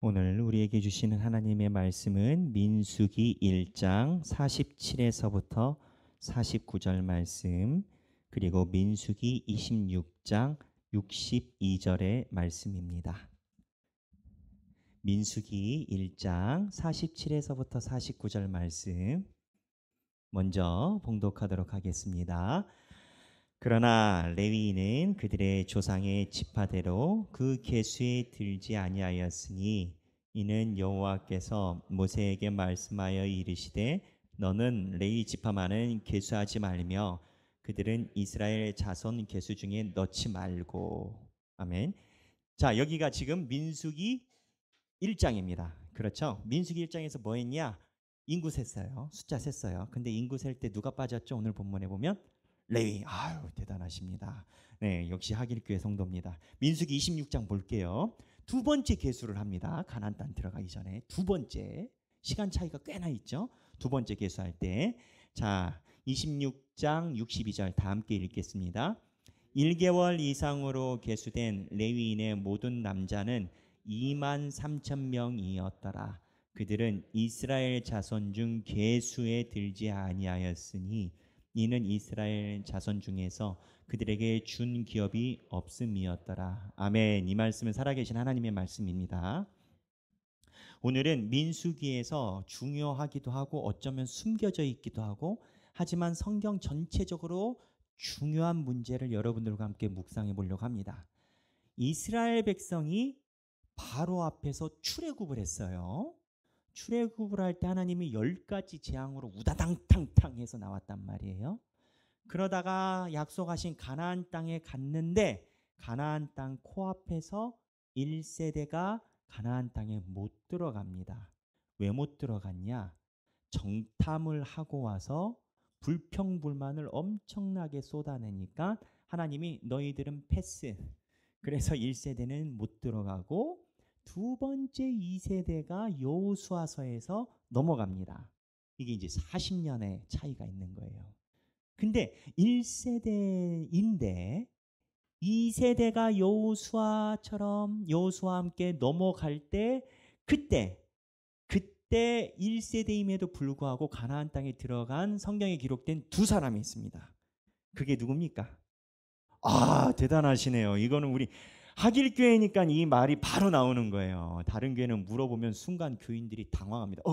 오늘 우리에게 주시는 하나님의 말씀은 민수기 1장 47에서부터 49절 말씀, 그리고 민수기 26장 62절의 말씀입니다. 민수기 1장 47에서부터 49절 말씀 먼저 봉독하도록 하겠습니다. 그러나 레위인은 그들의 조상의 지파대로 그 계수에 들지 아니하였으니 이는 여호와께서 모세에게 말씀하여 이르시되 너는 레위 지파만은 계수하지 말며 그들은 이스라엘 자손 계수 중에 넣지 말고. 아멘. 자, 여기가 지금 민수기 1장입니다. 그렇죠? 민수기 1장에서 뭐 했냐? 인구 셌어요. 숫자 셌어요. 근데 인구 셀 때 누가 빠졌죠? 오늘 본문에 보면 레위. 아유, 대단하십니다. 네, 역시 하길교회 성도입니다. 민수기 26장 볼게요. 두 번째 계수를 합니다. 가나안 땅 들어가기 전에 두 번째. 시간 차이가 꽤나 있죠? 두 번째 계수할 때. 자, 26장 62절 다 함께 읽겠습니다. 1개월 이상으로 계수된 레위인의 모든 남자는 2만 3천 명이었더라. 그들은 이스라엘 자손 중 계수에 들지 아니하였으니 이는 이스라엘 자손 중에서 그들에게 준 기업이 없음이었더라. 아멘. 이 말씀은 살아계신 하나님의 말씀입니다. 오늘은 민수기에서 중요하기도 하고 어쩌면 숨겨져 있기도 하고 하지만 성경 전체적으로 중요한 문제를 여러분들과 함께 묵상해 보려고 합니다. 이스라엘 백성이 바로 앞에서 출애굽을 했어요. 출애굽을 할 때 하나님이 10가지 재앙으로 우다당탕탕 해서 나왔단 말이에요. 그러다가 약속하신 가나안 땅에 갔는데 가나안 땅 코앞에서 1세대가 가나안 땅에 못 들어갑니다. 왜 못 들어갔냐? 정탐을 하고 와서 불평불만을 엄청나게 쏟아내니까 하나님이 너희들은 패스. 그래서 1세대는 못 들어가고 두 번째 2세대가 여호수아서에서 넘어갑니다. 이게 이제 40년의 차이가 있는 거예요. 근데 1세대인데 2세대가 여호수아와 함께 넘어갈 때 그때 1세대임에도 불구하고 가나안 땅에 들어간 성경에 기록된 두 사람이 있습니다. 그게 누굽니까? 아, 대단하시네요. 이거는 우리 하길교회니까 이 말이 바로 나오는 거예요. 다른 교회는 물어보면 순간 교인들이 당황합니다.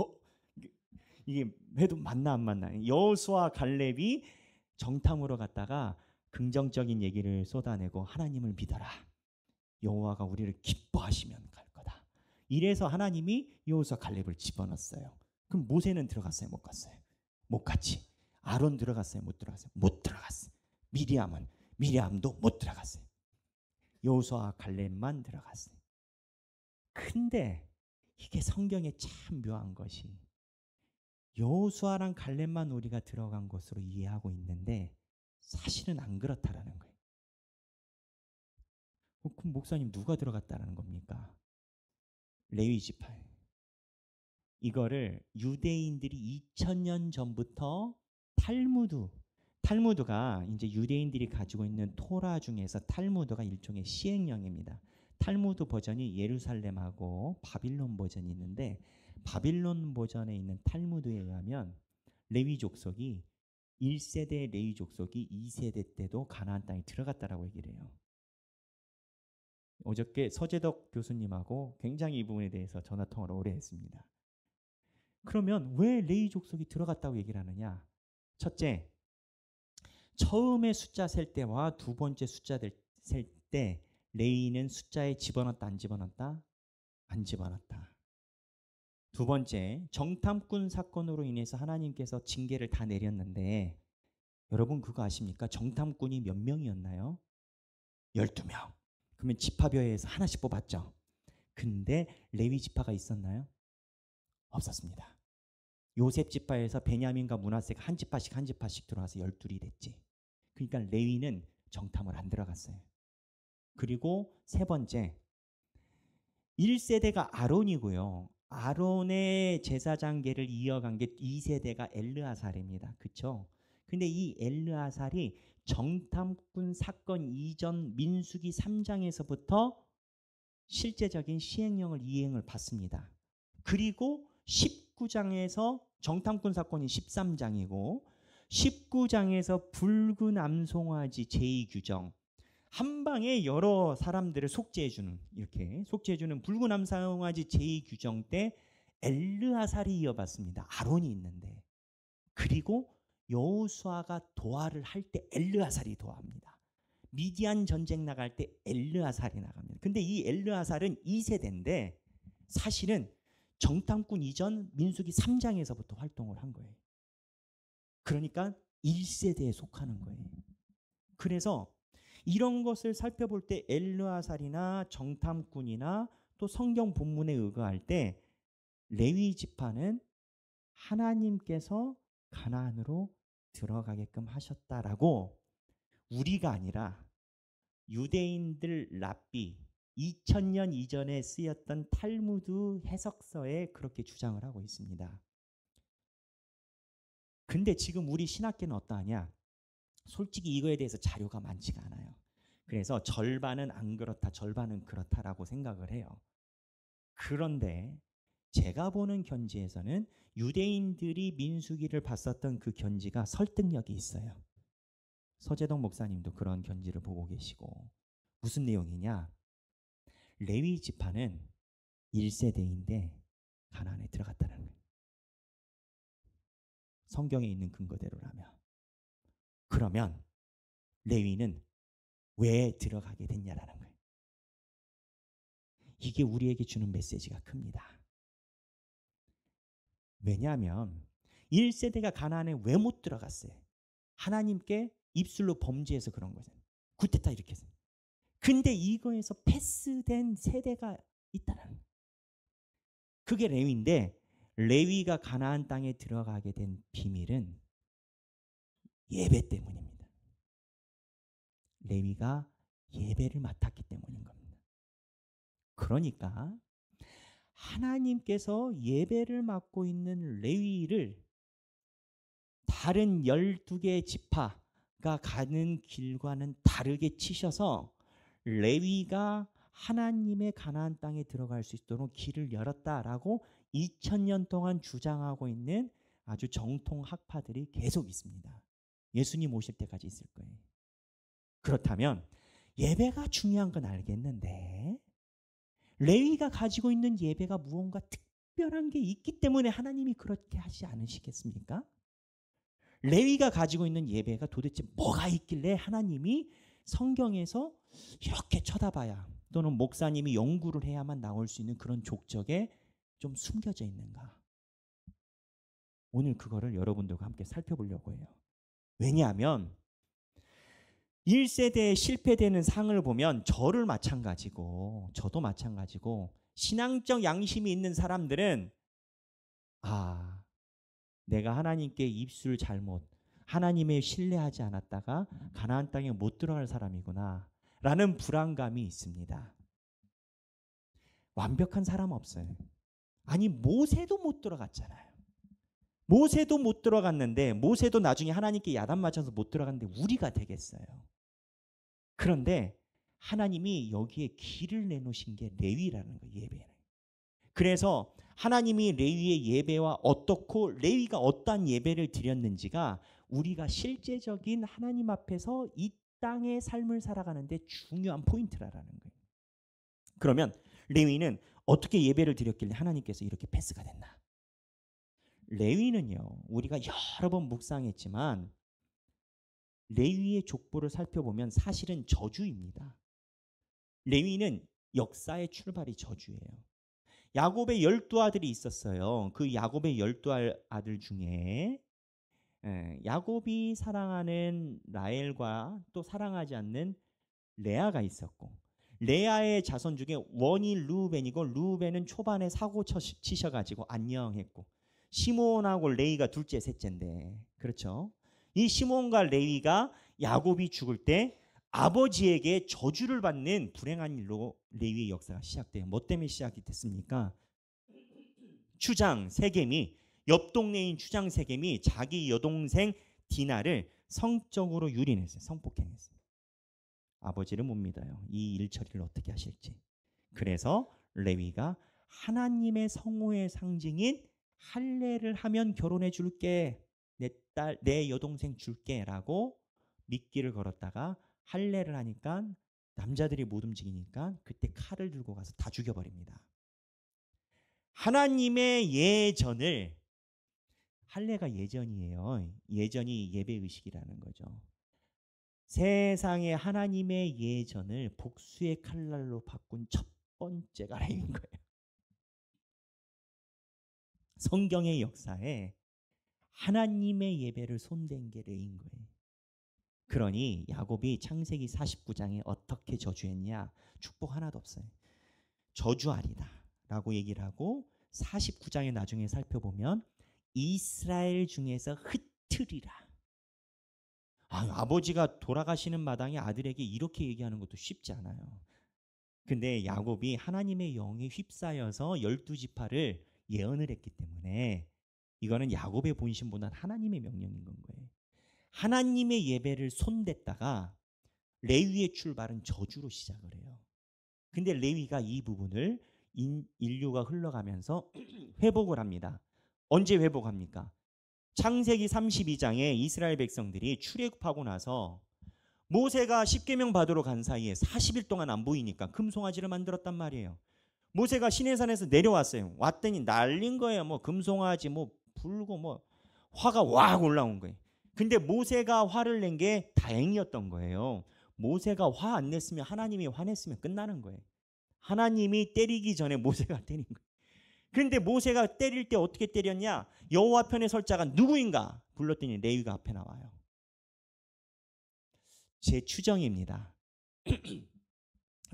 이게 해도 맞나 안 맞나? 여호수아 갈렙이 정탐으로 갔다가 긍정적인 얘기를 쏟아내고 하나님을 믿어라. 여호와가 우리를 기뻐하시면 갈 거다. 이래서 하나님이 여호수아 갈렙을 집어넣었어요. 그럼 모세는 들어갔어요? 못 갔어요? 못 갔지. 아론 들어갔어요? 못 들어갔어요? 못 들어갔어요. 미리암도 못 들어갔어요. 여호수아 갈렙만 들어갔어요. 근데 이게 성경에 참 묘한 것이 여호수아랑 갈렙만 우리가 들어간 것으로 이해하고 있는데 사실은 안 그렇다라는 거예요. 그럼 목사님 누가 들어갔다라는 겁니까? 레위 지파예요. 이거를 유대인들이 2000년 전부터 탈무드가 이제 유대인들이 가지고 있는 토라 중에서 탈무드가 일종의 시행령입니다. 탈무드 버전이 예루살렘하고 바빌론 버전이 있는데 바빌론 버전에 있는 탈무드에 의하면 레위 족속이 1세대 레위 족속이 2세대 때도 가나안 땅에 들어갔다라고 얘기를 해요. 어저께 서재덕 교수님하고 굉장히 이 부분에 대해서 전화통화를 오래 했습니다. 그러면 왜 레위 족속이 들어갔다고 얘기를 하느냐? 첫째, 처음에 숫자 셀 때와 두 번째 숫자 셀 때 레위는 숫자에 집어넣었다 안 집어넣었다? 안 집어넣었다. 두 번째, 정탐꾼 사건으로 인해서 하나님께서 징계를 다 내렸는데 여러분 그거 아십니까? 정탐꾼이 몇 명이었나요? 12명. 그러면 지파별에서 하나씩 뽑았죠. 근데 레위 지파가 있었나요? 없었습니다. 요셉 지파에서 베냐민과 므낫세가 한 지파씩 들어와서 12이 됐지. 그러니까 레위는 정탐을 안 들어갔어요. 그리고 세 번째, 1세대가 아론이고요. 아론의 제사장계를 이어간 게 2세대가 엘르아살입니다. 그렇죠? 근데 이 엘르아살이 정탐꾼 사건 이전 민수기 3장에서부터 실제적인 시행령을 이행을 받습니다. 그리고 19장에서 정탐꾼 사건이 13장이고 19장에서 붉은 암송아지 제2규정, 한 방에 여러 사람들을 속죄해주는, 이렇게 속죄해주는 붉은 암송아지 제2규정 때 엘르아살이 이어받습니다. 아론이 있는데. 그리고 여호수아가 도하를 할 때 엘르아살이 도합니다. 미디안 전쟁 나갈 때 엘르아살이 나갑니다. 근데 이 엘르아살은 2세대인데 사실은 정탐꾼 이전 민수기 3장에서부터 활동을 한 거예요. 그러니까 1세대에 속하는 거예요. 그래서 이런 것을 살펴볼 때 엘르아살이나 정탐꾼이나 또 성경 본문에 의거할 때 레위 지파는 하나님께서 가나안으로 들어가게끔 하셨다라고 우리가 아니라 유대인들 랍비 2000년 이전에 쓰였던 탈무드 해석서에 그렇게 주장을 하고 있습니다. 근데 지금 우리 신학계는 어떠하냐? 솔직히 이거에 대해서 자료가 많지가 않아요. 그래서 절반은 안 그렇다, 절반은 그렇다라고 생각을 해요. 그런데 제가 보는 견지에서는 유대인들이 민수기를 봤었던 그 견지가 설득력이 있어요. 서재동 목사님도 그런 견지를 보고 계시고, 무슨 내용이냐? 레위 지파는 1세대인데 가나안에 들어갔다는 거예요. 성경에 있는 근거대로라면. 그러면 레위는 왜 들어가게 됐냐라는 거예요. 이게 우리에게 주는 메시지가 큽니다. 왜냐하면 1세대가 가나안에 왜 못 들어갔어요? 하나님께 입술로 범죄해서 그런 거잖아요. 구테타 이렇게 해서. 근데 이거에서 패스된 세대가 있다는 거예요. 그게 레위인데, 레위가 가나안 땅에 들어가게 된 비밀은 예배 때문입니다. 레위가 예배를 맡았기 때문인 겁니다. 그러니까 하나님께서 예배를 맡고 있는 레위를 다른 12개의 지파가 가는 길과는 다르게 치셔서 레위가 하나님의 가나안 땅에 들어갈 수 있도록 길을 열었다라고 2000년 동안 주장하고 있는 아주 정통 학파들이 계속 있습니다. 예수님 오실 때까지 있을 거예요. 그렇다면 예배가 중요한 건 알겠는데 레위가 가지고 있는 예배가 무언가 특별한 게 있기 때문에 하나님이 그렇게 하지 않으시겠습니까? 레위가 가지고 있는 예배가 도대체 뭐가 있길래 하나님이 성경에서 이렇게 쳐다봐야, 또는 목사님이 연구를 해야만 나올 수 있는 그런 족적에 좀 숨겨져 있는가? 오늘 그거를 여러분들과 함께 살펴보려고 해요. 왜냐하면 1세대에 실패되는 상을 보면 저를 마찬가지고 저도 마찬가지고 신앙적 양심이 있는 사람들은 내가 하나님께 입술 잘못, 하나님의 신뢰하지 않았다가 가나안 땅에 못 들어갈 사람이구나 라는 불안감이 있습니다. 완벽한 사람 없어요. 아니 모세도 못 들어갔잖아요. 모세도 못 들어갔는데, 모세도 나중에 하나님께 야단 맞아서 못 들어갔는데 우리가 되겠어요. 그런데 하나님이 여기에 길을 내놓으신 게 레위라는 거예요. 예배는. 그래서 하나님이 레위의 예배와 어떻고 레위가 어떠한 예배를 드렸는지가 우리가 실제적인 하나님 앞에서 이 땅의 삶을 살아가는데 중요한 포인트라는 거예요. 그러면 레위는 어떻게 예배를 드렸길래 하나님께서 이렇게 패스가 됐나? 레위는요, 우리가 여러 번 묵상했지만 레위의 족보를 살펴보면 사실은 저주입니다. 레위는 역사의 출발이 저주예요. 야곱의 12아들이 있었어요. 그 야곱의 12아들 중에 야곱이 사랑하는 라헬과 또 사랑하지 않는 레아가 있었고, 레아의 자손 중에 원이 르우벤이고, 르우벤은 초반에 사고 치셔가지고 안녕했고, 시몬하고 레위가 둘째 셋째인데, 그렇죠? 이 시몬과 레위가 야곱이 죽을 때 아버지에게 저주를 받는 불행한 일로 레위의 역사가 시작돼요. 뭐 때문에 시작이 됐습니까? 추장 세겜이, 옆 동네인 추장 세겜이 자기 여동생 디나를 성적으로 유린했어요. 성폭행했어요. 아버지를 못 믿어요. 이 일 처리를 어떻게 하실지. 그래서 레위가 하나님의 성호의 상징인 할례를 하면 결혼해 줄게. 내 딸, 내 여동생 줄게라고 미끼를 걸었다가 할례를 하니까 남자들이 못 움직이니까 그때 칼을 들고 가서 다 죽여버립니다. 하나님의 예전을, 할례가 예전이에요. 예전이 예배의식이라는 거죠. 세상에 하나님의 예전을 복수의 칼날로 바꾼 첫 번째가 레위인 거예요. 성경의 역사에 하나님의 예배를 손댄 게 레위인 거예요. 그러니 야곱이 창세기 49장에 어떻게 저주했냐? 축복 하나도 없어요. 저주하리다 라고 얘기를 하고 49장에 나중에 살펴보면 이스라엘 중에서 흩트리라. 아버지가 돌아가시는 마당에 아들에게 이렇게 얘기하는 것도 쉽지 않아요. 근데 야곱이 하나님의 영에 휩싸여서 12지파를 예언을 했기 때문에 이거는 야곱의 본심보다는 하나님의 명령인 건 거예요. 하나님의 예배를 손댔다가 레위의 출발은 저주로 시작을 해요. 근데 레위가 이 부분을 인류가 흘러가면서 회복을 합니다. 언제 회복합니까? 창세기 32장에 이스라엘 백성들이 출애굽하고 나서 모세가 십계명 받으러 간 사이에 40일 동안 안 보이니까 금송아지를 만들었단 말이에요. 모세가 시내산에서 내려왔어요. 왔더니 날린 거예요. 뭐 금송아지 뭐 불고 뭐 화가 확 올라온 거예요. 근데 모세가 화를 낸 게 다행이었던 거예요. 모세가 화 안 냈으면 하나님이 화냈으면 끝나는 거예요. 하나님이 때리기 전에 모세가 때린 거예요. 그런데 모세가 때릴 때 어떻게 때렸냐? 여호와 편에 설 자가 누구인가? 불렀더니 레위가 앞에 나와요. 제 추정입니다.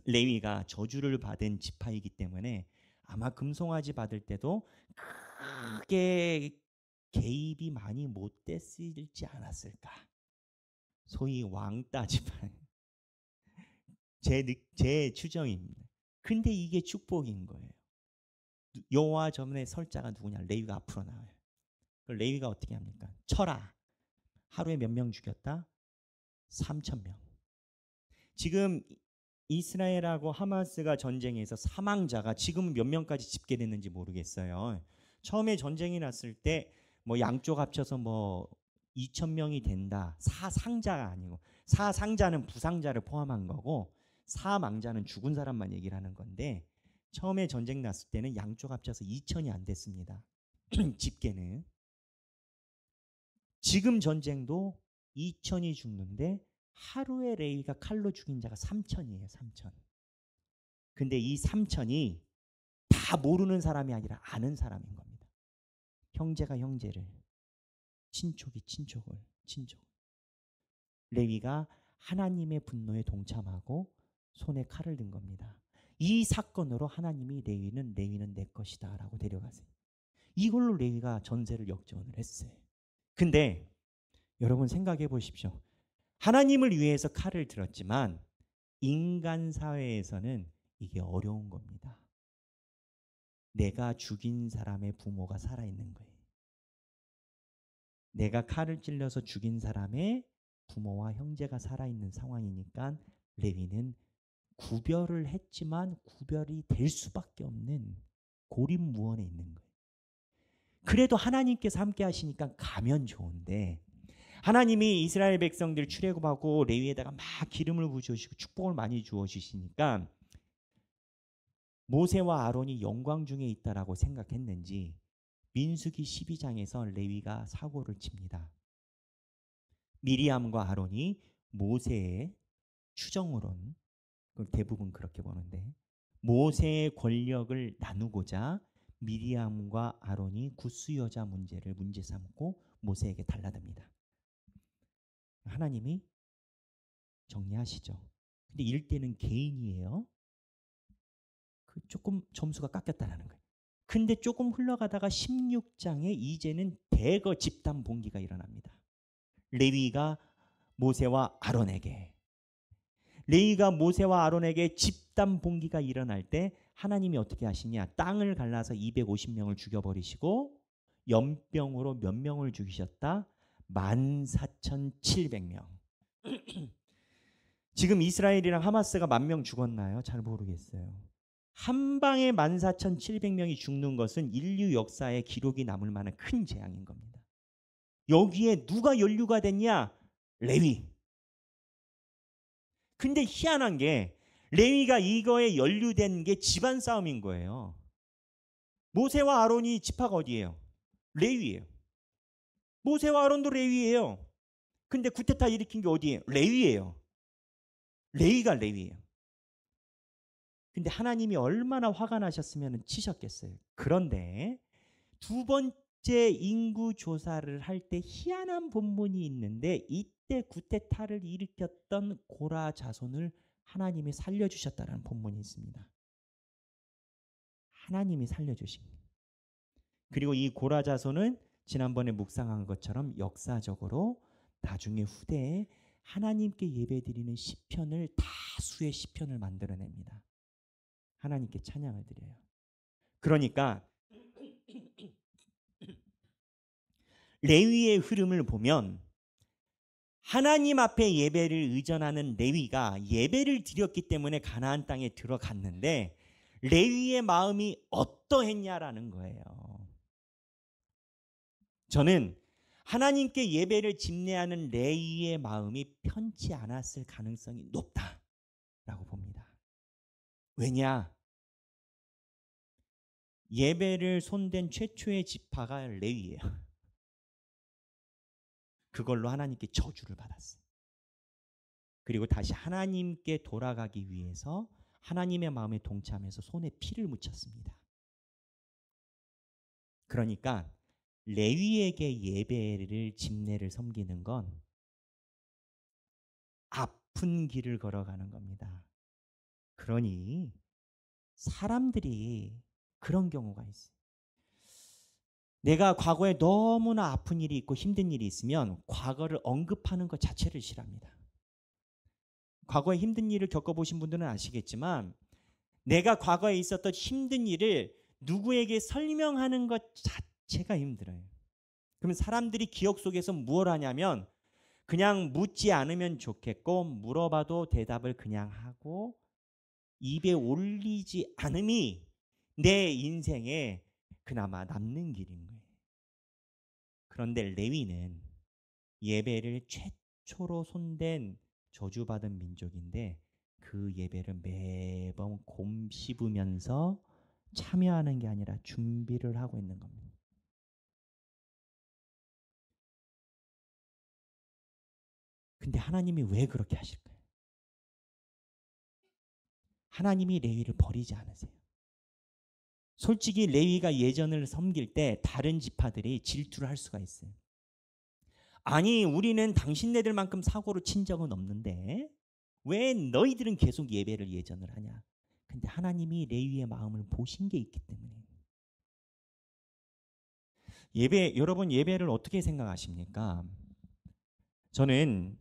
레위가 저주를 받은 지파이기 때문에 아마 금송아지 받을 때도 크게 개입이 많이 못 됐을지 않았을까. 소위 왕따 지파. 제 추정입니다. 근데 이게 축복인 거예요. 여호와 전에 설 자가 누구냐? 레위가 앞으로 나와요. 레위가 어떻게 합니까? 쳐라. 하루에 몇 명 죽였다? 3,000명. 지금 이스라엘하고 하마스가 전쟁에서 사망자가 지금 몇 명까지 집계됐는지 모르겠어요. 처음에 전쟁이 났을 때 뭐 양쪽 합쳐서 뭐 2,000명이 된다. 사상자가 아니고, 사상자는 부상자를 포함한 거고 사망자는 죽은 사람만 얘기를 하는 건데, 처음에 전쟁 났을 때는 양쪽 합쳐서 2,000이 안 됐습니다. 집계는. 지금 전쟁도 2,000이 죽는데 하루에 레위가 칼로 죽인 자가 3,000이에요. 3,000. 근데 이 3,000이 다 모르는 사람이 아니라 아는 사람인 겁니다. 형제가 형제를, 친족이 친족을, 친족. 레위가 하나님의 분노에 동참하고 손에 칼을 든 겁니다. 이 사건으로 하나님이 레위는 내 것이다 라고 데려가세요. 이걸로 레위가 전세를 역전을 했어요. 근데 여러분 생각해 보십시오. 하나님을 위해서 칼을 들었지만 인간 사회에서는 이게 어려운 겁니다. 내가 죽인 사람의 부모가 살아있는 거예요. 내가 칼을 찔러서 죽인 사람의 부모와 형제가 살아있는 상황이니까 레위는 구별을 했지만 구별이 될 수밖에 없는 고립무원에 있는 거예요. 그래도 하나님께서 함께 하시니까 가면 좋은데, 하나님이 이스라엘 백성들 출애굽하고 레위에다가 막 기름을 부어주시고 축복을 많이 주어주시니까 모세와 아론이 영광 중에 있다라고 생각했는지 민수기 12장에서 레위가 사고를 칩니다. 미리암과 아론이 모세의 추정으로는, 대부분 그렇게 보는데, 모세의 권력을 나누고자 미리암과 아론이 구스 여자 문제를 문제 삼고 모세에게 달라듭니다. 하나님이 정리하시죠. 근데 이럴 때는 개인이에요. 조금 점수가 깎였다라는 거예요. 근데 조금 흘러가다가 16장에 이제는 대거 집단 봉기가 일어납니다. 레위가 모세와 아론에게 집단 봉기가 일어날 때 하나님이 어떻게 하시냐? 땅을 갈라서 250명을 죽여버리시고 연병으로 몇 명을 죽이셨다? 14,700명. 지금 이스라엘이랑 하마스가 10,000명 죽었나요? 잘 모르겠어요. 한 방에 14,700명이 죽는 것은 인류 역사에 기록이 남을 만한 큰 재앙인 겁니다. 여기에 누가 연루가 됐냐? 레위. 근데 희한한 게 레위가 이거에 연루된 게 집안 싸움인 거예요. 모세와 아론이 지파가 어디예요? 레위예요. 모세와 아론도 레위예요. 근데 구테타 일으킨 게 어디예요? 레위예요. 레위가 레위예요. 근데 하나님이 얼마나 화가 나셨으면 치셨겠어요. 그런데 두 번째 인구 조사를 할 때 희한한 본문이 있는데 이때 구테타를 일으켰던 고라 자손을 하나님이 살려주셨다는 본문이 있습니다. 하나님이 살려주신 거예요. 그리고 이 고라 자손은 지난번에 묵상한 것처럼 역사적으로 나중에 후대에 하나님께 예배드리는 시편을 다수의 시편을 만들어냅니다. 하나님께 찬양을 드려요. 그러니까 레위의 흐름을 보면 하나님 앞에 예배를 의존하는 레위가 예배를 드렸기 때문에 가나안 땅에 들어갔는데 레위의 마음이 어떠했냐라는 거예요. 저는 하나님께 예배를 집례하는 레위의 마음이 편치 않았을 가능성이 높다라고 봅니다. 왜냐? 예배를 손댄 최초의 지파가 레위예요. 그걸로 하나님께 저주를 받았어요. 그리고 다시 하나님께 돌아가기 위해서 하나님의 마음에 동참해서 손에 피를 묻혔습니다. 그러니까 레위에게 예배를 집례를 섬기는 건 아픈 길을 걸어가는 겁니다. 그러니 사람들이 그런 경우가 있어요. 내가 과거에 너무나 아픈 일이 있고 힘든 일이 있으면 과거를 언급하는 것 자체를 싫어합니다. 과거에 힘든 일을 겪어보신 분들은 아시겠지만 내가 과거에 있었던 힘든 일을 누구에게 설명하는 것 자체가 힘들어요. 그러면 사람들이 기억 속에서 무엇을 하냐면 그냥 묻지 않으면 좋겠고 물어봐도 대답을 그냥 하고 입에 올리지 않음이 내 인생에 그나마 남는 길인 거예요. 그런데 레위는 예배를 최초로 손댄 저주받은 민족인데 그 예배를 매번 곰 씹으면서 참여하는 게 아니라 준비를 하고 있는 겁니다. 근데 하나님이 왜 그렇게 하실까요? 하나님이 레위를 버리지 않으세요. 솔직히 레위가 예전을 섬길 때 다른 지파들이 질투를 할 수가 있어요. 아니 우리는 당신네들만큼 사고를 친 적은 없는데 왜 너희들은 계속 예배를 예전을 하냐. 근데 하나님이 레위의 마음을 보신 게 있기 때문에. 여러분 예배를 어떻게 생각하십니까? 저는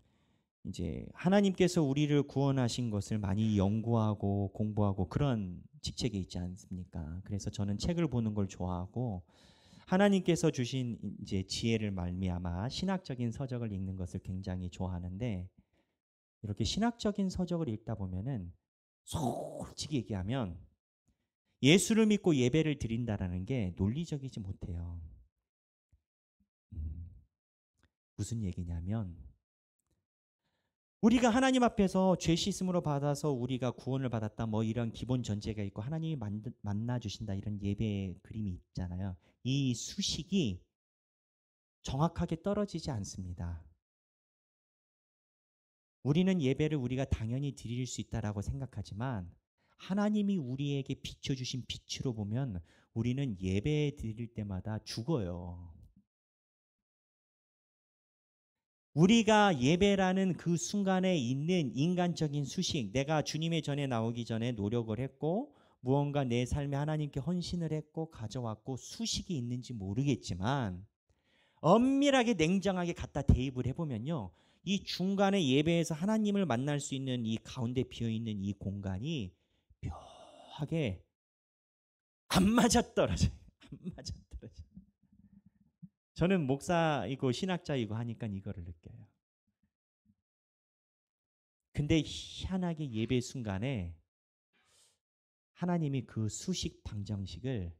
이제 하나님께서 우리를 구원하신 것을 많이 연구하고 공부하고 그런 직책에 있지 않습니까? 그래서 저는 책을 보는 걸 좋아하고 하나님께서 주신 이제 지혜를 말미암아 신학적인 서적을 읽는 것을 굉장히 좋아하는데 이렇게 신학적인 서적을 읽다 보면은 솔직히 얘기하면 예수를 믿고 예배를 드린다라는 게 논리적이지 못해요. 무슨 얘기냐면 우리가 하나님 앞에서 죄 씻음으로 받아서 우리가 구원을 받았다 뭐 이런 기본 전제가 있고 하나님이 만나 주신다 이런 예배의 그림이 있잖아요. 이 수식이 정확하게 떨어지지 않습니다. 우리는 예배를 우리가 당연히 드릴 수 있다라고 생각하지만 하나님이 우리에게 비춰주신 빛으로 보면 우리는 예배 드릴 때마다 죽어요. 우리가 예배라는 그 순간에 있는 인간적인 수식, 내가 주님의 전에 나오기 전에 노력을 했고 무언가 내 삶에 하나님께 헌신을 했고 가져왔고 수식이 있는지 모르겠지만 엄밀하게 냉정하게 갖다 대입을 해보면요. 이 중간에 예배에서 하나님을 만날 수 있는 이 가운데 비어있는 이 공간이 묘하게 안 맞아떨어져요. 안 맞아떨어져요. 저는 목사이고 신학자이고 하니까 이거를 느껴요. 근데 희한하게 예배 순간에 하나님이 그 수식 방정식을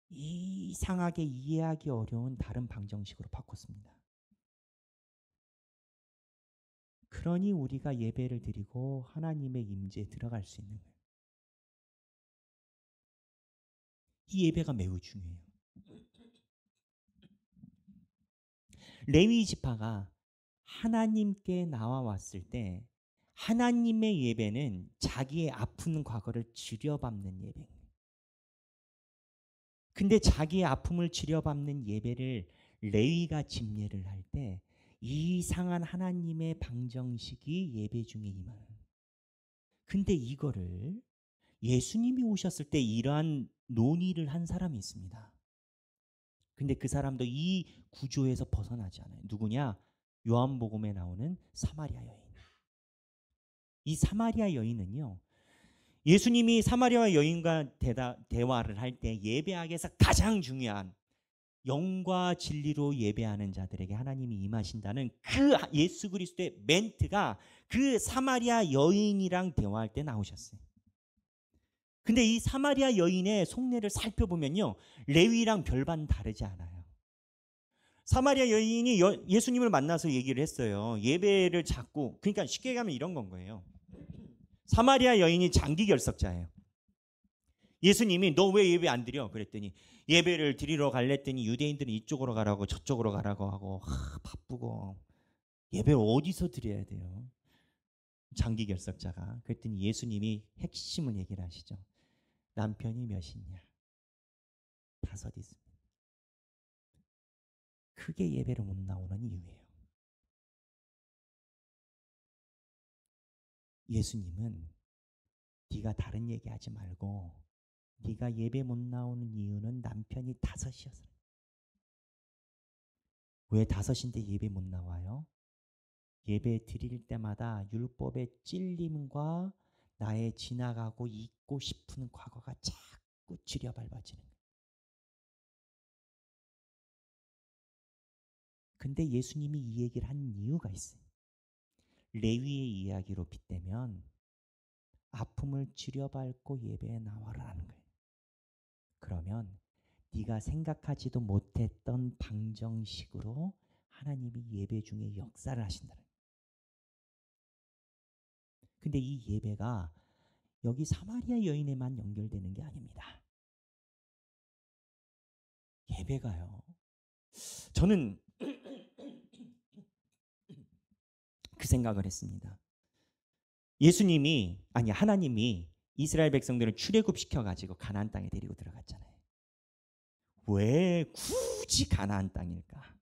이상하게 이해하기 어려운 다른 방정식으로 바꿨습니다. 그러니 우리가 예배를 드리고 하나님의 임재에 들어갈 수 있는 거예요. 이 예배가 매우 중요해요. 레위 지파가 하나님께 나와왔을 때 하나님의 예배는 자기의 아픈 과거를 치료받는 예배예요. 근데 자기의 아픔을 치료받는 예배를 레위가 집례를 할 때 이상한 하나님의 방정식이 예배 중에 임하는. 근데 이거를 예수님이 오셨을 때 이러한 논의를 한 사람이 있습니다. 근데 그 사람도 이 구조에서 벗어나지 않아요. 누구냐? 요한복음에 나오는 사마리아 여인. 이 사마리아 여인은요, 예수님이 사마리아 여인과 대화를 할 때 예배학에서 가장 중요한 영과 진리로 예배하는 자들에게 하나님이 임하신다는 그 예수 그리스도의 멘트가 그 사마리아 여인이랑 대화할 때 나오셨어요. 근데 이 사마리아 여인의 속내를 살펴보면요, 레위랑 별반 다르지 않아요. 사마리아 여인이 예수님을 만나서 얘기를 했어요. 예배를 자꾸, 그러니까 쉽게 가면 이런 건 거예요. 사마리아 여인이 장기 결석자예요. 예수님이 너 왜 예배 안 드려? 그랬더니 예배를 드리러 갈랬더니 유대인들은 이쪽으로 가라고 저쪽으로 가라고 하고 바쁘고 예배를 어디서 드려야 돼요? 장기 결석자가. 그랬더니 예수님이 핵심을 얘기를 하시죠. 남편이 몇이냐? 5 있습니다. 그게 예배를 못 나오는 이유예요. 예수님은 네가 다른 얘기하지 말고 네가 예배 못 나오는 이유는 남편이 5이어서. 왜 5인데 예배 못 나와요? 예배 드릴 때마다 율법의 찔림과 나의 지나가고 잊고 싶은 과거가 자꾸 지려밟아지는 거예요. 근데 예수님이 이 얘기를 한 이유가 있어요. 레위의 이야기로 빗대면 아픔을 지려밟고 예배에 나와라는 거예요. 그러면 네가 생각하지도 못했던 방정식으로 하나님이 예배 중에 역사를 하신다는 거예요. 근데 이 예배가 여기 사마리아 여인에만 연결되는 게 아닙니다. 예배가요. 저는 그 생각을 했습니다. 하나님이 이스라엘 백성들을 출애굽시켜 가지고 가나안 땅에 데리고 들어갔잖아요. 왜 굳이 가나안 땅일까?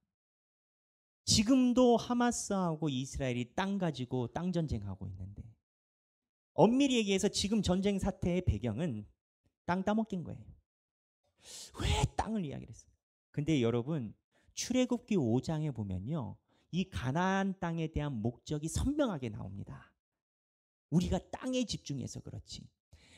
지금도 하마스하고 이스라엘이 땅 가지고 땅 전쟁하고 있는데, 엄밀히 얘기해서 지금 전쟁 사태의 배경은 땅 따먹긴 거예요. 왜 땅을 이야기를 했어요? 근데 여러분, 출애굽기 5장에 보면요, 이 가나안 땅에 대한 목적이 선명하게 나옵니다. 우리가 땅에 집중해서 그렇지.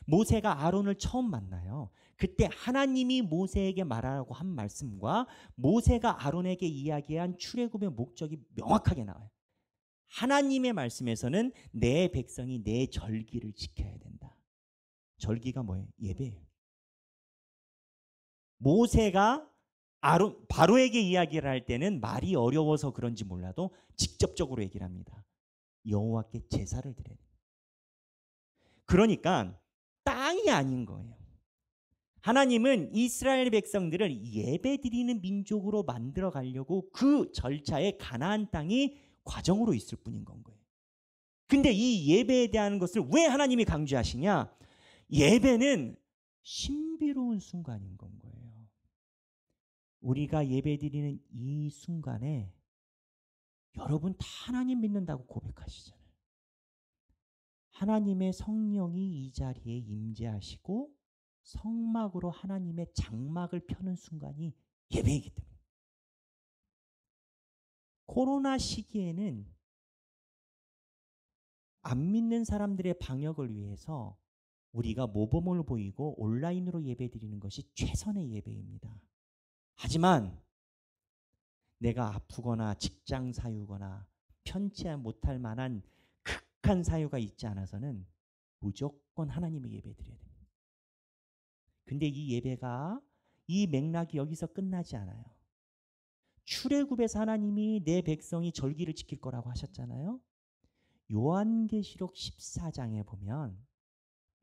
모세가 아론을 처음 만나요. 그때 하나님이 모세에게 말하라고 한 말씀과 모세가 아론에게 이야기한 출애굽의 목적이 명확하게 나와요. 하나님의 말씀에서는 내 백성이 내 절기를 지켜야 된다. 절기가 뭐예요? 예배예요. 모세가 바로에게 이야기를 할 때는 말이 어려워서 그런지 몰라도 직접적으로 얘기를 합니다. 여호와께 제사를 드려야 돼요. 그러니까 땅이 아닌 거예요. 하나님은 이스라엘 백성들을 예배드리는 민족으로 만들어 가려고 그 절차에 가나안 땅이 과정으로 있을 뿐인 건 거예요. 근데 이 예배에 대한 것을 왜 하나님이 강조하시냐? 예배는 신비로운 순간인 건 거예요. 우리가 예배드리는 이 순간에 여러분 다 하나님 믿는다고 고백하시잖아요. 하나님의 성령이 이 자리에 임재하시고 성막으로 하나님의 장막을 펴는 순간이 예배이기 때문에. 코로나 시기에는 안 믿는 사람들의 방역을 위해서 우리가 모범을 보이고 온라인으로 예배드리는 것이 최선의 예배입니다. 하지만 내가 아프거나 직장 사유거나 편치 못할 만한 극한 사유가 있지 않아서는 무조건 무조건 하나님의 예배 드려야 됩니다. 근데 이 예배가 이 맥락이 여기서 끝나지 않아요. 출애굽에서 하나님이 내 백성이 절기를 지킬 거라고 하셨잖아요. 요한계시록 14장에 보면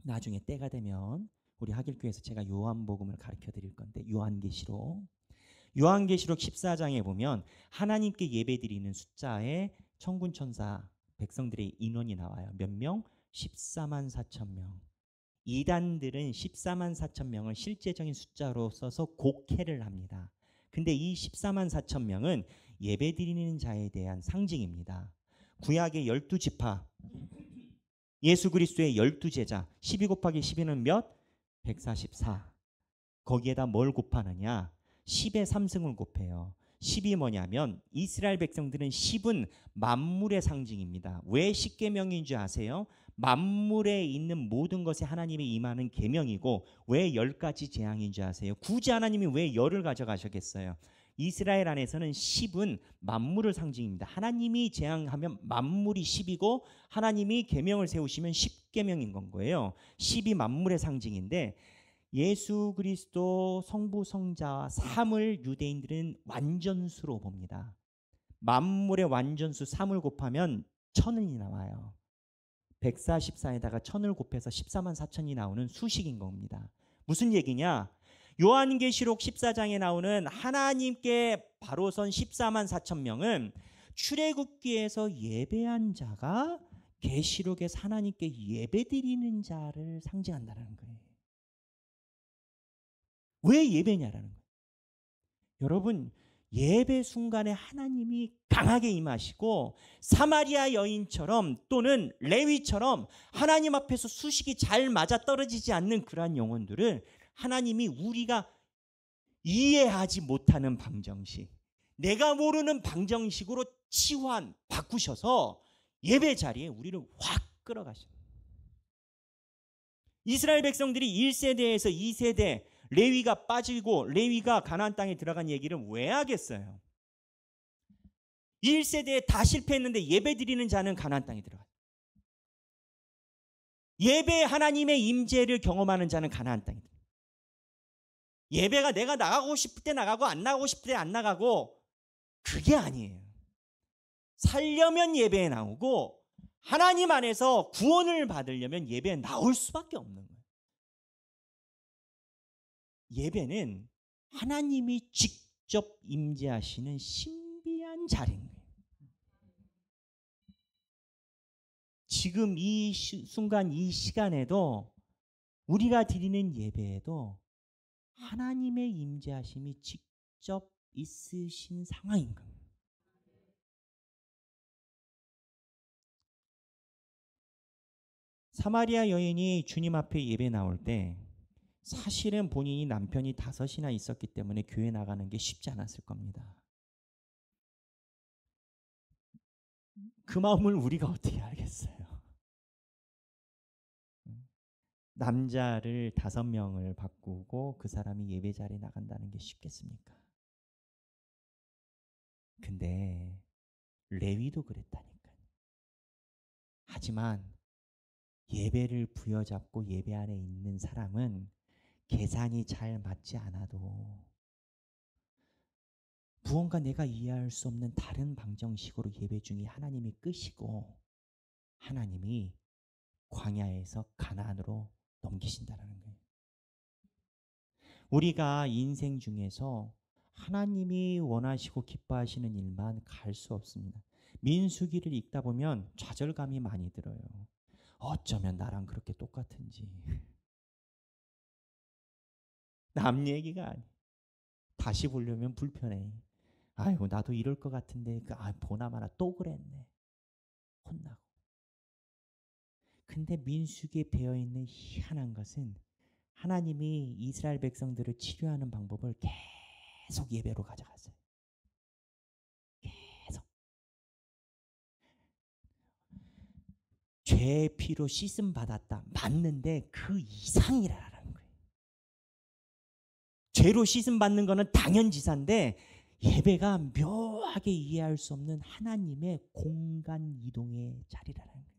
나중에 때가 되면 우리 하길교에서 제가 요한복음을 가르쳐 드릴 건데 요한계시록 14장에 보면 하나님께 예배드리는 숫자에 천군 천사 백성들의 인원이 나와요. 몇 명? 14만 4천 명. 이단들은 14만 4천 명을 실제적인 숫자로 써서 곡해를 합니다. 근데 이 14만 4천 명은 예배드리는 자에 대한 상징입니다. 구약의 12지파, 예수 그리스도의 12제자, 12 곱하기 12는 몇? 144. 거기에다 뭘 곱하느냐? 10의 3승을 곱해요. 10이 뭐냐면 이스라엘 백성들은 10은 만물의 상징입니다. 왜 10계명인 줄 아세요? 만물에 있는 모든 것에 하나님이 임하는 계명이고 왜 10가지 재앙인 줄 아세요? 굳이 하나님이 왜 10을 가져가셨겠어요? 이스라엘 안에서는 10은 만물을 상징입니다. 하나님이 재앙하면 만물이 10이고 하나님이 계명을 세우시면 10계명인 건 거예요. 10이 만물의 상징인데 예수 그리스도 성부 성자 3을 유대인들은 완전수로 봅니다. 만물의 완전수 3을 곱하면 1000이 나와요. 144에다가 1000을 곱해서 14만 4천이 나오는 수식인 겁니다. 무슨 얘기냐? 요한계시록 14장에 나오는 하나님께 바로 선 14만 4천 명은 출애굽기에서 예배한 자가 계시록에서 하나님께 예배드리는 자를 상징한다는 거예요. 왜 예배냐라는 거예요. 여러분, 예배 순간에 하나님이 강하게 임하시고 사마리아 여인처럼 또는 레위처럼 하나님 앞에서 수식이 잘 맞아떨어지지 않는 그러한 영혼들을 하나님이 우리가 이해하지 못하는 방정식, 내가 모르는 방정식으로 치환, 바꾸셔서 예배 자리에 우리를 확 끌어가십니다. 이스라엘 백성들이 1세대에서 2세대 레위가 빠지고 레위가 가나안 땅에 들어간 얘기를 왜 하겠어요? 1세대에 다 실패했는데 예배 드리는 자는 가나안 땅에 들어가요. 예배 하나님의 임재를 경험하는 자는 가나안 땅에 들어가요. 예배가 내가 나가고 싶을 때 나가고 안 나가고 싶을 때 안 나가고 그게 아니에요. 살려면 예배에 나오고 하나님 안에서 구원을 받으려면 예배에 나올 수밖에 없는 거예요. 예배는 하나님이 직접 임재하시는 신비한 자리인 거예요. 지금 이 순간 이 시간에도 우리가 드리는 예배에도 하나님의 임재하심이 직접 있으신 상황인 겁니다. 사마리아 여인이 주님 앞에 예배 나올 때 사실은 본인이 남편이 5이나 있었기 때문에 교회 나가는 게 쉽지 않았을 겁니다. 그 마음을 우리가 어떻게 알겠어요? 남자를 5명을 바꾸고 그 사람이 예배 자리에 나간다는 게 쉽겠습니까? 근데 레위도 그랬다니까요. 하지만 예배를 부여잡고 예배 안에 있는 사람은 계산이 잘 맞지 않아도 무언가 내가 이해할 수 없는 다른 방정식으로 예배 중에 하나님이 끄시고 하나님이 광야에서 가나안으로 넘기신다라는 거예요. 우리가 인생 중에서 하나님이 원하시고 기뻐하시는 일만 갈 수 없습니다. 민수기를 읽다 보면 좌절감이 많이 들어요. 어쩌면 나랑 그렇게 똑같은지. 남 얘기가 아니에요. 다시 보려면 불편해. 아이고 나도 이럴 것 같은데 보나마나 또 그랬네. 혼나고. 근데 민수기에 배어있는 희한한 것은 하나님이 이스라엘 백성들을 치료하는 방법을 계속 예배로 가져갔어요. 계속. 죄의 피로 씻음 받았다. 맞는데 그 이상이라는 거예요. 죄로 씻음 받는 거는 당연지사인데 예배가 묘하게 이해할 수 없는 하나님의 공간 이동의 자리라는 거예요.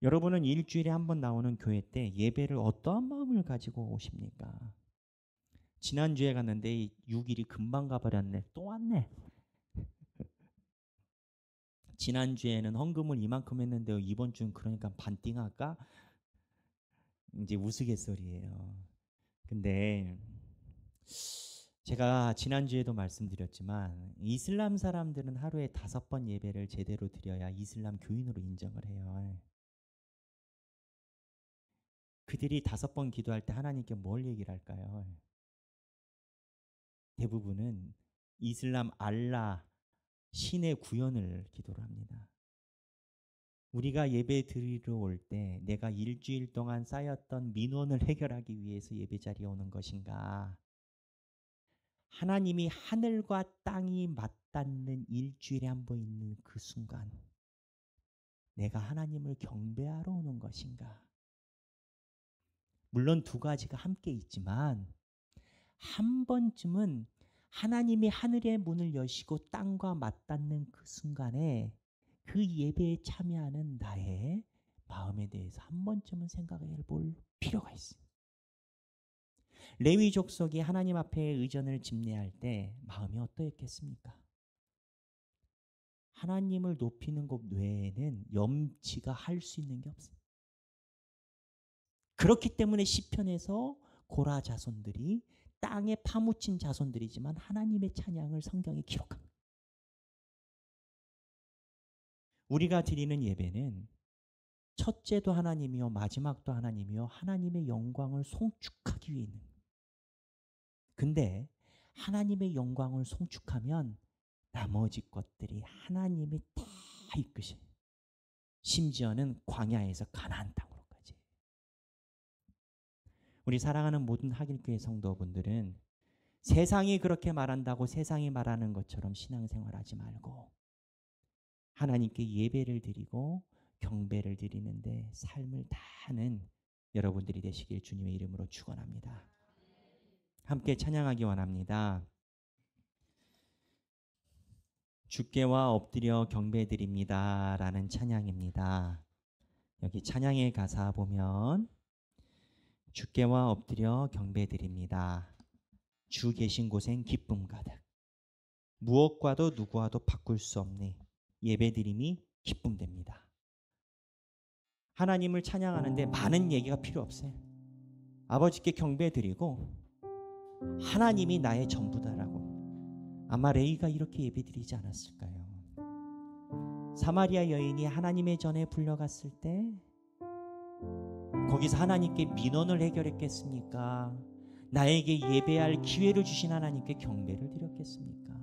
여러분은 일주일에 한 번 나오는 교회 때 예배를 어떠한 마음을 가지고 오십니까? 지난주에 갔는데 6일이 금방 가버렸네. 또 왔네. 지난주에는 헌금을 이만큼 했는데 이번 주는 그러니까 반띵할까? 이제 우스갯소리예요. 근데 제가 지난주에도 말씀드렸지만 이슬람 사람들은 하루에 5번 예배를 제대로 드려야 이슬람 교인으로 인정을 해요. 그들이 5번 기도할 때 하나님께 뭘 얘기를 할까요? 대부분은 이슬람 알라 신의 구현을 기도를 합니다. 우리가 예배 드리러 올 때 내가 일주일 동안 쌓였던 민원을 해결하기 위해서 예배 자리에 오는 것인가? 하나님이 하늘과 땅이 맞닿는 일주일에 한 번 있는 그 순간 내가 하나님을 경배하러 오는 것인가? 물론 두 가지가 함께 있지만 한 번쯤은 하나님이 하늘의 문을 여시고 땅과 맞닿는 그 순간에 그 예배에 참여하는 나의 마음에 대해서 한 번쯤은 생각해 볼 필요가 있습니다. 레위 족속이 하나님 앞에 의전을 집례할 때 마음이 어떠했겠습니까? 하나님을 높이는 것 외에는 염치가 할 수 있는 게 없습니다. 그렇기 때문에 시편에서 고라 자손들이 땅에 파묻힌 자손들이지만 하나님의 찬양을 성경에 기록합니다. 우리가 드리는 예배는 첫째도 하나님이요 마지막도 하나님이요 하나님의 영광을 송축하기 위해 있는 거예요. 근데 하나님의 영광을 송축하면 나머지 것들이 하나님이 다 이끄셔요. 심지어는 광야에서 가나안 땅으로까지. 우리 사랑하는 모든 하길교회 성도분들은 세상이 그렇게 말한다고 세상이 말하는 것처럼 신앙생활하지 말고 하나님께 예배를 드리고 경배를 드리는데 삶을 다하는 여러분들이 되시길 주님의 이름으로 축원합니다. 함께 찬양하기 원합니다. 주께와 엎드려 경배드립니다 라는 찬양입니다. 여기 찬양의 가사 보면 주께와 엎드려 경배드립니다. 주 계신 곳엔 기쁨 가득 무엇과도 누구와도 바꿀 수 없네 예배드림이 기쁨됩니다. 하나님을 찬양하는데 많은 얘기가 필요 없어요. 아버지께 경배드리고 하나님이 나의 전부다라고. 아마 레위가 이렇게 예배드리지 않았을까요? 사마리아 여인이 하나님의 전에 불려갔을 때 거기서 하나님께 민원을 해결했겠습니까? 나에게 예배할 기회를 주신 하나님께 경배를 드렸겠습니까?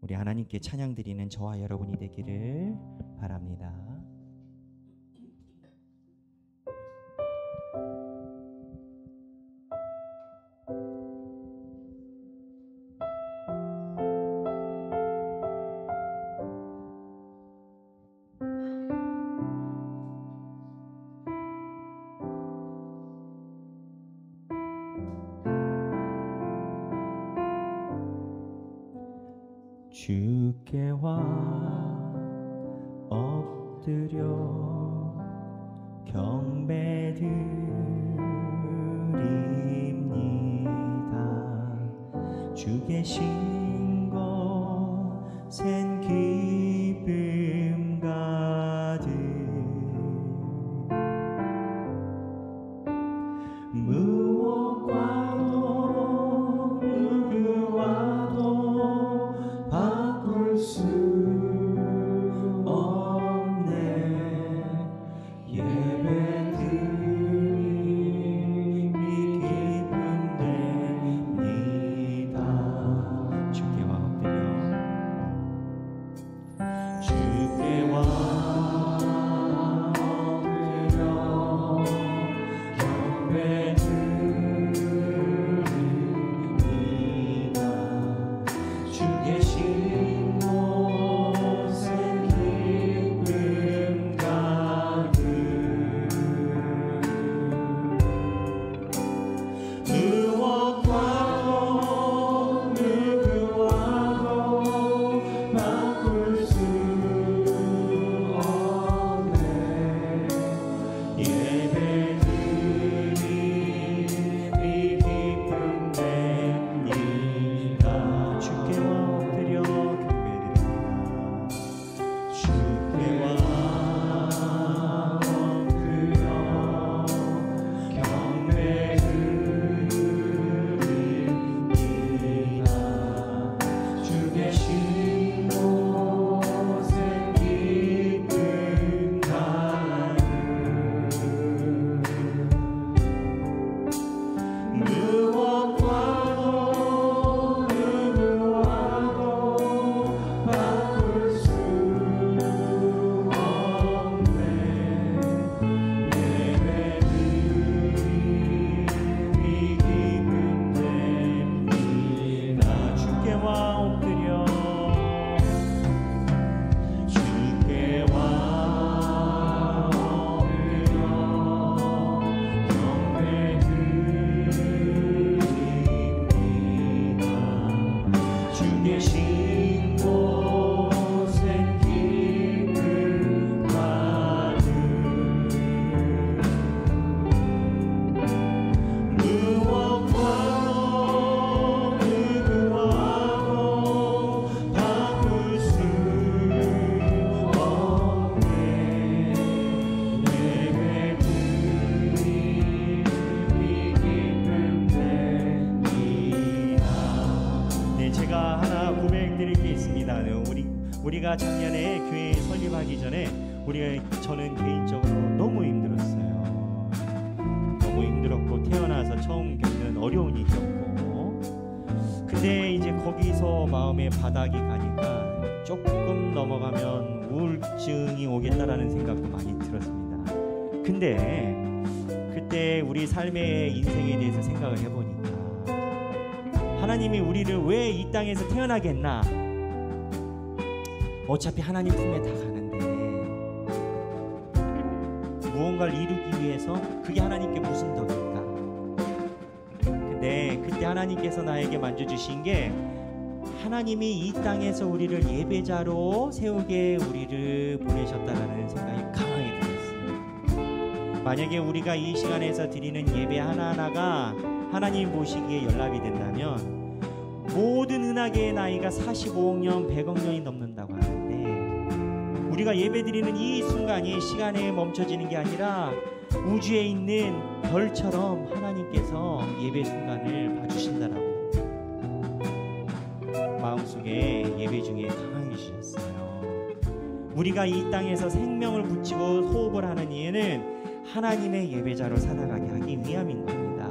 우리 하나님께 찬양 드리는 저와 여러분이 되기를 바랍니다. 주께와 엎드려 경배드립니다. 주 계신 곳엔 기쁨 가득 무엇과도 누구와도 바꿀 수 없네 예배드림이 기쁨됩니다. 주께와 엎드려 경배드립니다. 우리가 작년에 교회 설립하기 전에 저는 개인적으로 너무 힘들었어요. 너무 힘들었고 태어나서 처음 겪는 어려운 일이었고, 근데 이제 거기서 마음의 바닥이 가니까 조금 넘어가면 우울증이 오겠다라는 생각도 많이 들었습니다. 근데 그때 우리 삶의 인생에 대해서 생각을 해보니까 하나님이 우리를 왜 이 땅에서 태어나게 했나? 어차피 하나님 품에 다 가는데 무언가를 이루기 위해서 그게 하나님께 무슨 덕일까? 근데 그때 하나님께서 나에게 만져주신 게 하나님이 이 땅에서 우리를 예배자로 세우게 우리를 보내셨다라는 생각이 강하게 들었습니다. 만약에 우리가 이 시간에서 드리는 예배 하나하나가 하나님 보시기에 연락이 된다면 모든 은하계의 나이가 45억 년, 100억 년이 넘는다고 하는데, 우리가 예배드리는 이 순간이 시간에 멈춰지는 게 아니라 우주에 있는 별처럼 하나님께서 예배 순간을 봐주신다라고 마음속에 예배 중에 강하게 주셨어요. 우리가 이 땅에서 생명을 붙이고 호흡을 하는 이유는 하나님의 예배자로 살아가게 하기 위함인 겁니다.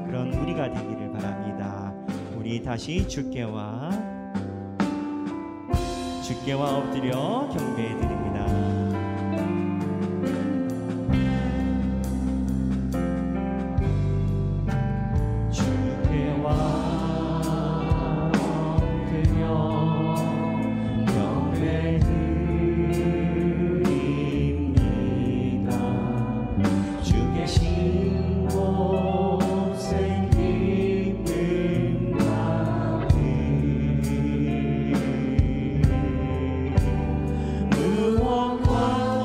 그런 우리가 되기를 바랍니다. 우리 다시 주께와 엎드려 경배해드립니다. 주께와 엎드려 경배드립니다. 주 계신 곳에 기쁨 가득, 무엇과도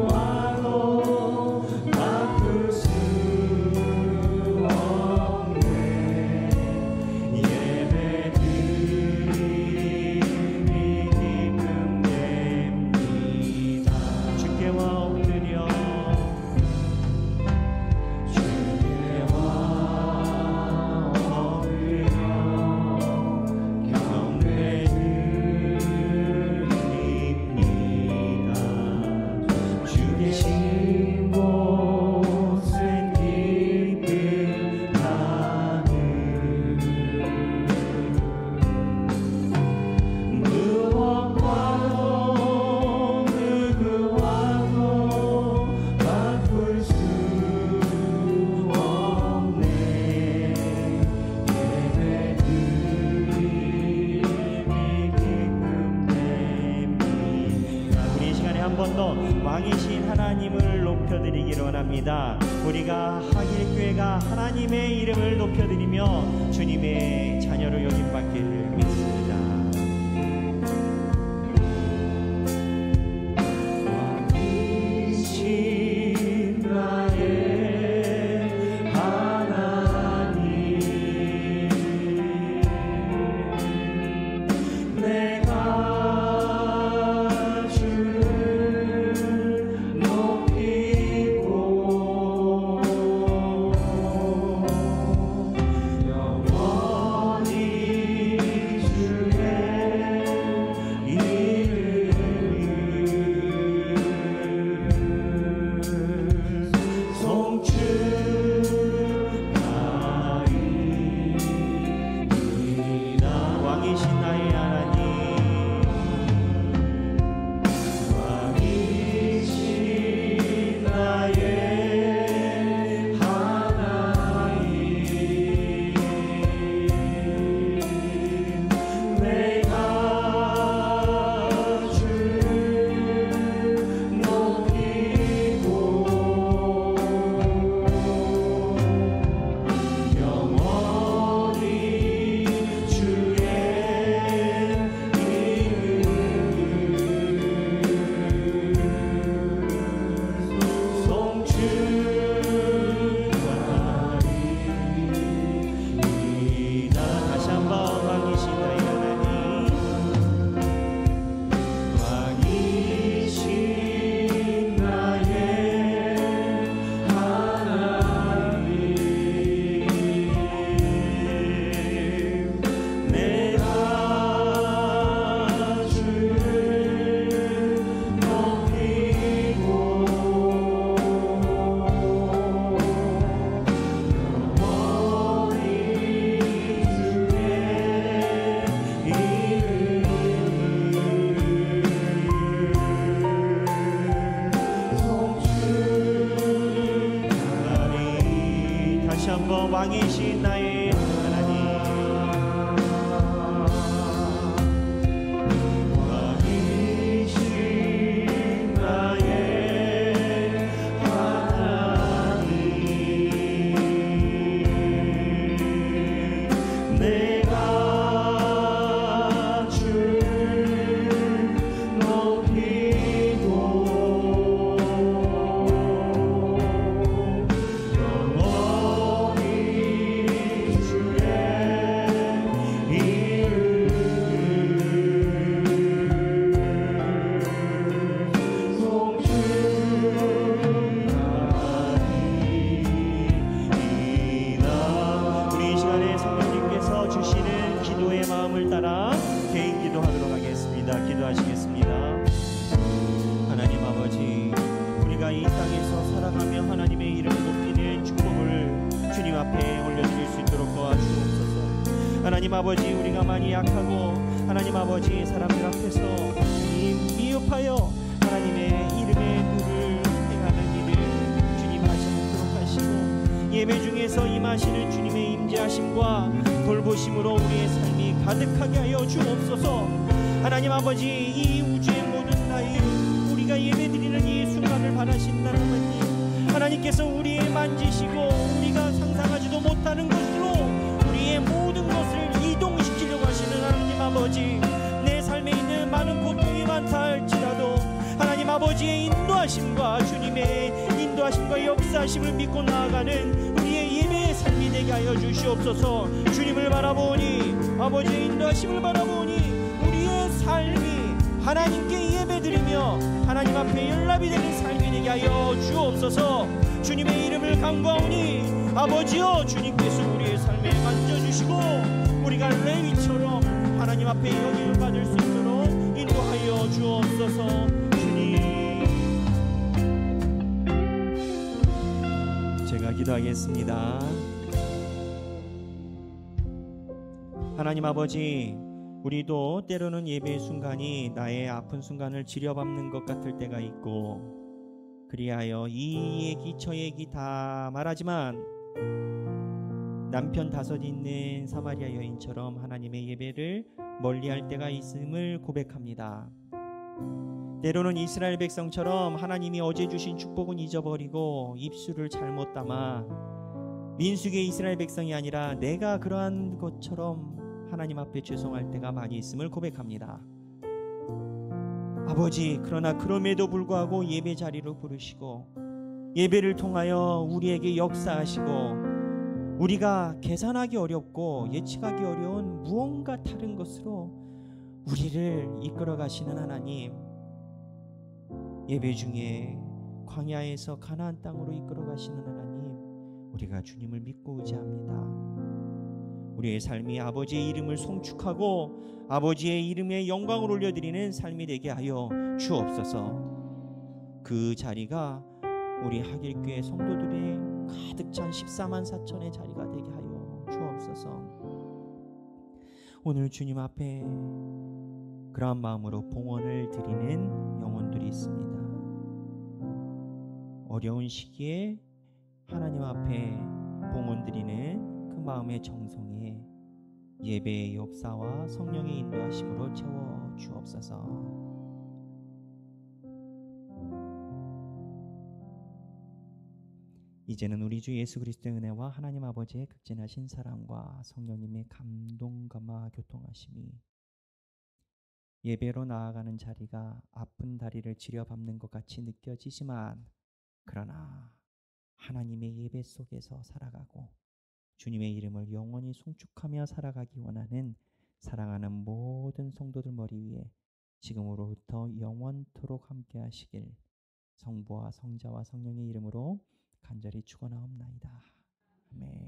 누구와도 바꿀 수 없네. 예배드림이 기쁨됩니다. 주께와 엎드려 왕이신 하나님을 높여드리기를 원합니다. 우리가 하길교회가 하나님의 이름을 높여드리며 주님의 자녀로 여김받기를 믿습니다. 왕이신 나의 하나님, 내가 영원히 것 왕이신 나의 하나님, 왕이신 나의 하나님, 내가 주를 높이고 영원히 주의 우리 이 시간에 성령님께서 주시는 기도의 마음을 따라 개인 기도하도록 하겠습니다. 기도하시겠습니다. 하나님 아버지, 우리가 이 땅에서 살아가며 하나님의 이름을 높이는 축복을 주님 앞에 올려드릴 수 있도록 도와주옵소서. 하나님 아버지, 우리가 많이 약하고 하나님 아버지 사람들 앞에서 주님 미흡하여 하나님의 이름의 누를 행하는 일을 주님 하지 않도록 하시고 예배 중에서 임하시는 주님의 임재하심과 돌보심으로 우리의 삶이 가득하게 하여 주옵소서. 하나님 아버지, 이 우주의 모든 나이 우리가 예배드리는 이 순간을 바라신다는 하나님, 하나님께서 우리의 만지시고 우리가 상상하지도 못하는 것으로 우리의 모든 것을 이동시키려고 하시는 하나님 아버지, 내 삶에 있는 많은 고통이 많다 할지라도 하나님 아버지의 인도하심과 주님의 인도하심과 역사하심을 믿고 나아가는 우리의 예배의 삶이 되게 하여 주시옵소서. 주님을 바라보니, 아버지의 인도하심을 바라보니 우리의 삶이 하나님께 예배드리며 하나님 앞에 연락이 되는 삶이 되게 하여 주옵소서. 주님의 이름을 간구하오니 아버지여, 주님께서 우리의 삶에 만져주시고 우리가 레위처럼 하나님 앞에 영예를 받을 수 있도록 인도하여 주옵소서. 주님, 제가 기도하겠습니다. 하나님 아버지, 우리도 때로는 예배의 순간이 나의 아픈 순간을 지려밟는 것 같을 때가 있고, 그리하여 이 얘기 저 얘기 다 말하지만 남편 5 있는 사마리아 여인처럼 하나님의 예배를 멀리할 때가 있음을 고백합니다. 때로는 이스라엘 백성처럼 하나님이 어제 주신 축복은 잊어버리고 입술을 잘못 담아 민수기의 이스라엘 백성이 아니라 내가 그러한 것처럼 하나님 앞에 죄송할 때가 많이 있음을 고백합니다. 아버지, 그러나 그럼에도 불구하고 예배 자리로 부르시고 예배를 통하여 우리에게 역사하시고 우리가 계산하기 어렵고 예측하기 어려운 무언가 다른 것으로 우리를 이끌어 가시는 하나님, 예배 중에 광야에서 가나안 땅으로 이끌어 가시는 하나님, 우리가 주님을 믿고 의지합니다. 우리의 삶이 아버지의 이름을 송축하고 아버지의 이름에 영광을 올려드리는 삶이 되게 하여 주옵소서. 그 자리가 우리 하길교회 성도들의 가득 찬 14만 4천의 자리가 되게 하여 주옵소서. 오늘 주님 앞에 그러한 마음으로 봉헌을 드리는 영혼들이 있습니다. 어려운 시기에 하나님 앞에 봉헌 드리는 그 마음의 정성에 예배의 역사와 성령의 인도하심으로 채워 주옵소서. 이제는 우리 주 예수 그리스도의 은혜와 하나님 아버지의 극진하신 사랑과 성령님의 감동 감화 교통하심이 예배로 나아가는 자리가 아픈 다리를 지려밟는 것 같이 느껴지지만, 그러나 하나님의 예배 속에서 살아가고 주님의 이름을 영원히 송축하며 살아가기 원하는 사랑하는 모든 성도들 머리 위에 지금으로부터 영원토록 함께 하시길 성부와 성자와 성령의 이름으로 간절히 축원하옵나이다. 아멘.